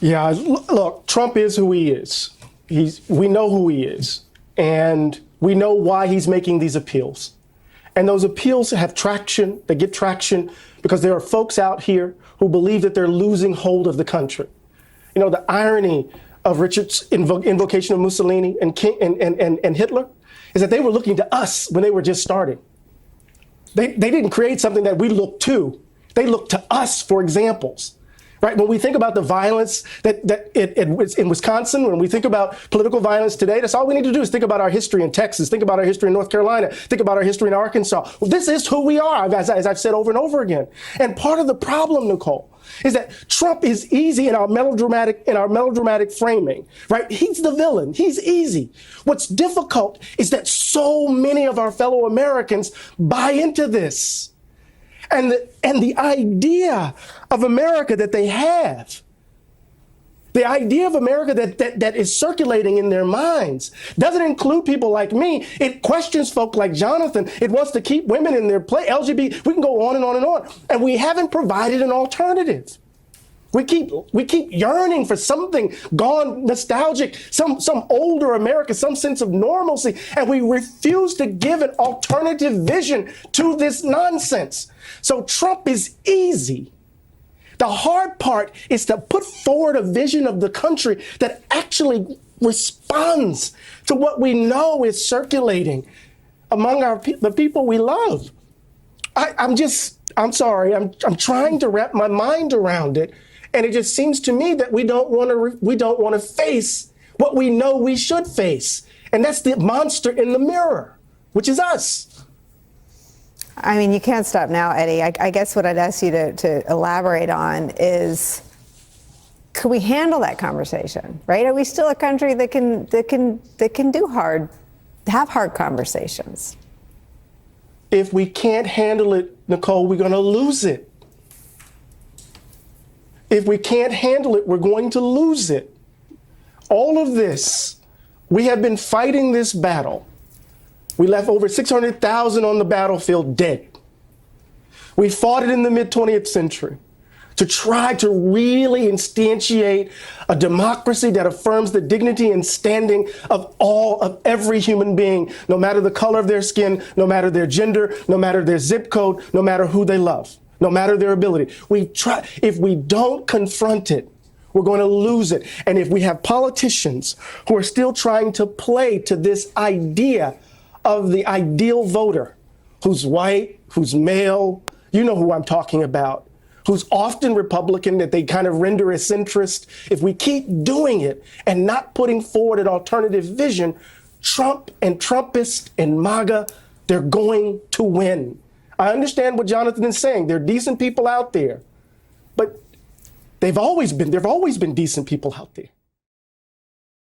Yeah, look, Trump is who he is. We know who he is, and we know why he's making these appeals. And those appeals have traction, they get traction because there are folks out here who believe that they're losing hold of the country. You know, the irony of Richard's invocation of Mussolini and Hitler is that they were looking to us when they were just starting. They didn't create something that we looked to. They looked to us for examples. Right? When we think about the violence in Wisconsin, when we think about political violence today, that's all we need to do is think about our history in Texas, think about our history in North Carolina, think about our history in Arkansas. Well, this is who we are, as I've said over and over again. And part of the problem, Nicole, is that Trump is easy in our melodramatic framing, right? He's the villain. He's easy. What's difficult is that so many of our fellow Americans buy into this. And the idea of America that they have, the idea of America that is circulating in their minds doesn't include people like me. It questions folk like Jonathan. It wants to keep women in their place. LGBT, we can go on and on and on. And we haven't provided an alternative. We keep yearning for something gone, nostalgic, some older America, some sense of normalcy, and we refuse to give an alternative vision to this nonsense. So Trump is easy. The hard part is to put forward a vision of the country that actually responds to what we know is circulating among the people we love. I'm sorry, I'm trying to wrap my mind around it. And it just seems to me that we don't want to face what we know we should face. And that's the monster in the mirror, which is us. I mean, you can't stop now, Eddie. I guess what I'd ask you to elaborate on is, could we handle that conversation, right? Are we still a country that can have hard conversations? If we can't handle it, Nicole, we're going to lose it. If we can't handle it, we're going to lose it. All of this, we have been fighting this battle. We left over 600,000 on the battlefield dead. We fought it in the mid-20th century to try to really instantiate a democracy that affirms the dignity and standing of every human being, no matter the color of their skin, no matter their gender, no matter their zip code, no matter who they love. No matter their ability. If we don't confront it, we're going to lose it. And if we have politicians who are still trying to play to this idea of the ideal voter, who's white, who's male, you know who I'm talking about, who's often Republican, that they kind of render as centrist, if we keep doing it and not putting forward an alternative vision, Trump and Trumpists and MAGA, they're going to win. I understand what Jonathan is saying. There are decent people out there, but there have always been decent people out there.